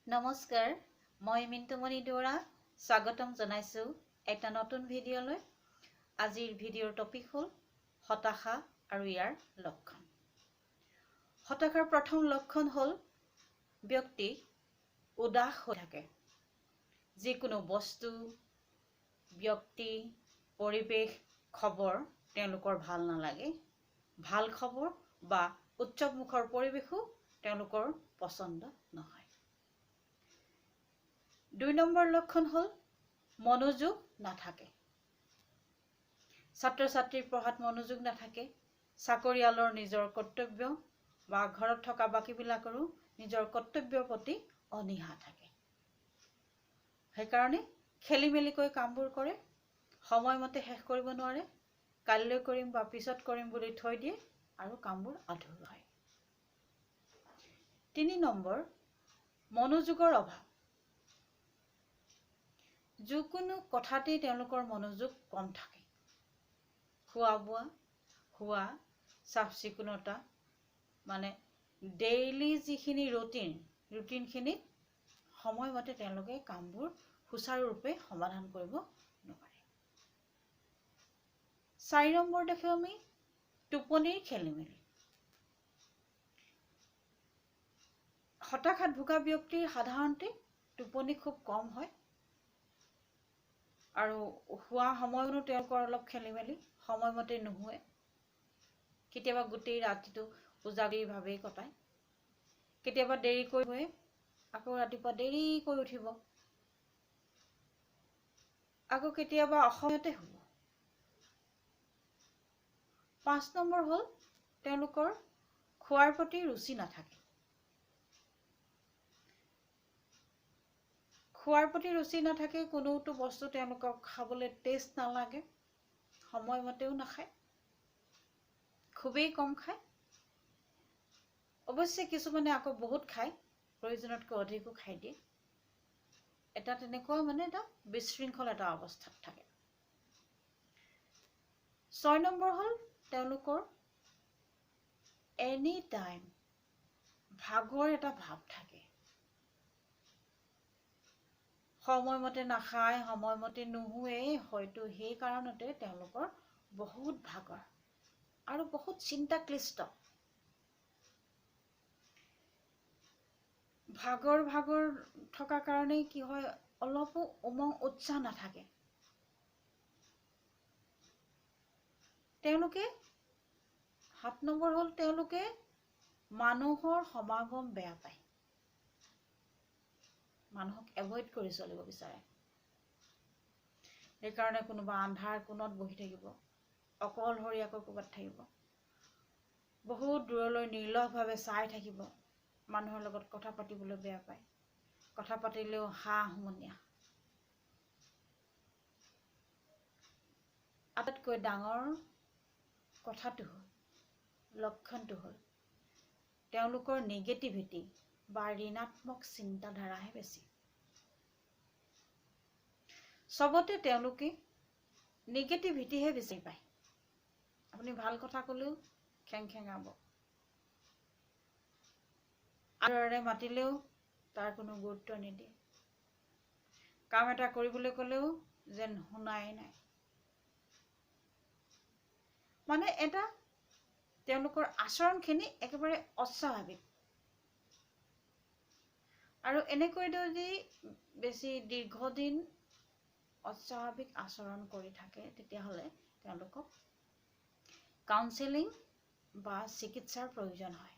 নমস্কাৰ, মই মিন্টুমণি দুৱৰা স্বাগতম জনাইছো এটা নতুন ভিডিঅ'লৈ। আজিৰ ভিডিঅ'ৰ টপিক হ'ল হতাশা আৰু ইয়াৰ লক্ষণ। হতাশাৰ প্ৰথম লক্ষণ হ'ল ব্যক্তি উদাস হৈ থাকে। যিকোনো বস্তু, ব্যক্তি, পৰিৱেশ, খবৰ তেওঁলোকৰ ভাল নালাগে। ভাল খবৰ বা উৎসৱমুখৰ পৰিৱেশো তেওঁলোকৰ পচন্দ নহয়। ২ নম্বৰ লক্ষণ হ'ল মনোযোগ নাথাকে। ছাত্ৰ ছাত্ৰীৰ পঢ়াত মনোযোগ নাথাকে। চাকৰিয়ালৰ নিজৰ কৰ্তব্য বা ঘৰত থকা বাকীবিলাকৰো নিজৰ কৰ্তব্যৰ প্ৰতি অনীহা থাকে। সেইকাৰণে খেলি মেলিকৈ কামবোৰ কৰে, সময়মতে শেষ কৰিব নোৱাৰে, কাইলৈ কৰিম বা পিছত কৰিম বুলি থৈ দিয়ে আৰু কামবোৰ আধৰুৱা হয়। ৩ নম্বৰ, মনোযোগৰ অভাৱ। যিকোনো কথাতেই তেওঁলোকৰ মনোযোগ কম থাকে। খোৱা বোৱা, শোৱা, চাফ চিকুণতা, মানে ডেইলি যিখিনি ৰুটিনখিনিত সময়মতে তেওঁলোকে কামবোৰ সুচাৰুৰূপে সমাধান কৰিব নোৱাৰে। ৪ নম্বৰ দেখোঁ আমি টোপনিৰ খেলি মেলি। হতাশাত ভোগা ব্যক্তিৰ সাধাৰণতে টোপনি খুব কম হয় আৰু শোৱা সময়তো তেওঁলোকৰ অলপ খেলি মেলি, সময়মতে নুশুৱে। কেতিয়াবা গোটেই ৰাতিটো উজাগিৰিভাৱেই কটায়, কেতিয়াবা দেৰিকৈ শুৱে, আকৌ ৰাতিপুৱা দেৰিকৈ উঠিব, আকৌ কেতিয়াবা অসময়তে শুব। ৫ নম্বৰ হ'ল তেওঁলোকৰ খোৱাৰ প্ৰতি ৰুচি নাথাকে। খোৱাৰ প্ৰতি ৰুচি নাথাকে, কোনোটো বস্তু তেওঁলোকক খাবলৈ টেষ্ট নালাগে, সময়মতেও নাখায়, খুবেই কম খায়। অৱশ্যে কিছুমানে আকৌ বহুত খায়, প্ৰয়োজনতকৈ অধিকো খাই দিয়ে। এটা তেনেকুৱা এটা বিশৃংখল এটা অৱস্থাত থাকে। ৬ নম্বৰ হ'ল তেওঁলোকৰ এনি টাইম ভাগৰ এটা ভাৱ থাকে। সময়মতে নাখায়, সময়মতে নুশুৱে, হয়তো সেই কাৰণতে তেওঁলোকৰ বহুত ভাগৰ আৰু বহুত চিন্তাক্লিষ্ট। ভাগৰ থকা কাৰণেই কি হয়, অলপো উমং উৎসাহ নাথাকে। তেওঁলোকে ৭ নম্বৰ হ'ল তেওঁলোকে মানুহৰ সমাগম বেয়া পায়। মানুহক এভইড কৰি চলিব বিচাৰে। সেইকাৰণে কোনোবা আন্ধাৰ কোণত বহি থাকিব, অকলশৰীয়াকৈ ক'ৰবাত থাকিব, বহুত দূৰলৈ নিৰ্লসভাৱে চাই থাকিব, মানুহৰ লগত কথা পাতিবলৈ বেয়া পায়, কথা পাতিলেও হা-হুমুনিয়া। আটাইতকৈ ডাঙৰ কথাটো হ'ল, লক্ষণটো হ'ল তেওঁলোকৰ নিগেটিভিটি বা ঋণাত্মক চিন্তাধাৰাহে বেছি। চবতে তেওঁলোকে নিগেটিভিটিহে বেছি পায়। আপুনি ভাল কথা ক'লেও খেংখেঙাব, আদৰেৰে মাতিলেও তাৰ কোনো গুৰুত্ব নিদিয়ে, কাম এটা কৰিবলৈ ক'লেও যেন শুনাই নাই। মানে এটা তেওঁলোকৰ আচৰণখিনি একেবাৰে অস্বাভাৱিক। আৰু এনেকৈ যদি বেছি দীৰ্ঘদিন অস্বাভাৱিক আচৰণ কৰি থাকে, তেতিয়াহ'লে তেওঁলোকক কাউন্সেলিং বা চিকিৎসাৰ প্ৰয়োজন হয়।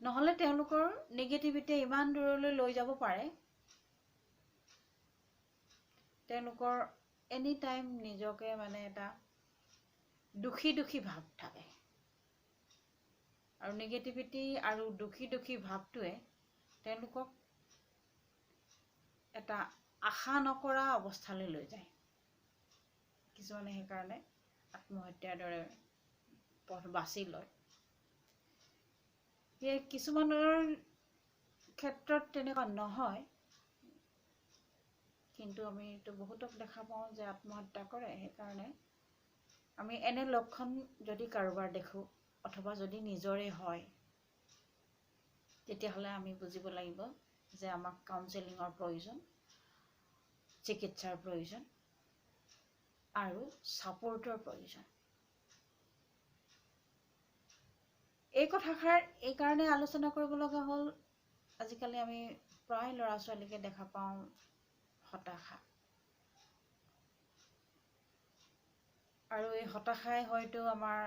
নহ'লে তেওঁলোকৰ নিগেটিভিটিয়ে ইমান দূৰলৈ লৈ যাব পাৰে, তেওঁলোকৰ এনি টাইম নিজকে এটা দুখী ভাৱ থাকে। আৰু নিগেটিভিটি আৰু দুখী ভাৱটোৱে তেওঁলোকক এটা আশা নকৰা অৱস্থালৈ লৈ যায়। কিছুমানে সেইকাৰণে আত্মহত্যাৰ দৰে পথ বাছি লয়। সেয়ে কিছুমানৰ ক্ষেত্ৰত তেনেকুৱা নহয়, কিন্তু আমি এইটো বহুতক দেখা পাওঁ যে আত্মহত্যা কৰে। সেইকাৰণে আমি এনে লক্ষণ যদি কাৰোবাৰ দেখোঁ, অথবা যদি নিজৰে হয়, তেতিয়াহ'লে আমি বুজিব লাগিব যে আমাক কাউন্সেলিঙৰ প্ৰয়োজন, চিকিৎসাৰ প্ৰয়োজন আৰু ছাপোৰ্টৰ প্ৰয়োজন। এই কথাষাৰ এইকাৰণে আলোচনা কৰিব লগা হ'ল, আজিকালি আমি প্ৰায় ল'ৰা ছোৱালীকে দেখা পাওঁ হতাশা, আৰু এই হতাশাই হয়তো আমাৰ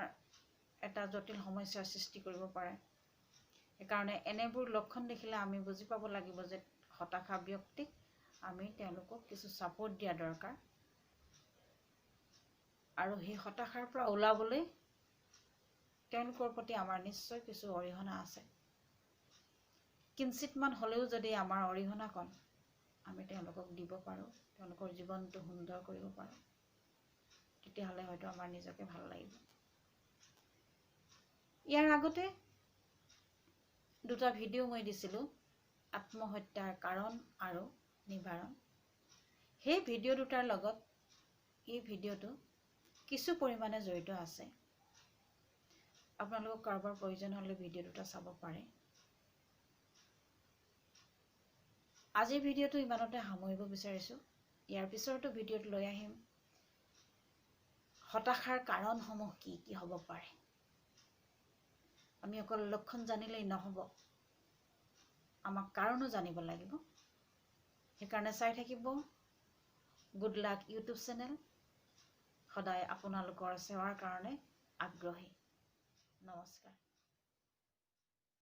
এটা জটিল সমস্যাৰ সৃষ্টি কৰিব পাৰে। সেইকাৰণে এনেবোৰ লক্ষণ দেখিলে আমি বুজি পাব লাগিব যে হতাশা ব্যক্তিক আমি তেওঁলোকক কিছু ছাপোৰ্ট দিয়া দৰকাৰ, আৰু সেই হতাশাৰ পৰা ওলাবলৈ তেওঁলোকৰ প্ৰতি আমাৰ নিশ্চয় কিছু অৰিহণা আছে। কিঞ্চিতমান হ'লেও যদি আমাৰ অৰিহণাকণ আমি তেওঁলোকক দিব পাৰোঁ, তেওঁলোকৰ জীৱনটো সুন্দৰ কৰিব পাৰোঁ, তেতিয়াহ'লে হয়তো আমাৰ নিজকে ভাল লাগিব। ইয়াৰ আগতে দুটা ভিডিঅ' মই দিছিলোঁ, আত্মহত্যাৰ কাৰণ আৰু নিবাৰণ। সেই ভিডিঅ' দুটাৰ লগত এই ভিডিঅ'টো কিছু পৰিমাণে জড়িত আছে। আপোনালোকক কাৰোবাৰ প্ৰয়োজন হ'লে ভিডিঅ' দুটা চাব পাৰে। আজিৰ ভিডিঅ'টো ইমানতে সামৰিব বিচাৰিছোঁ। ইয়াৰ পিছৰটো ভিডিঅ'ত লৈ আহিম হতাশাৰ কাৰণসমূহ কি কি হ'ব পাৰে। আমি অকল লক্ষণ জানিলেই নহ'ব, আমাক কাৰণো জানিব লাগিব। সেইকাৰণে চাই থাকিব গুড লাক ইউটিউব চেনেল। সদায় আপোনালোকৰ সেৱাৰ কাৰণে আগ্ৰহী। নমস্কাৰ।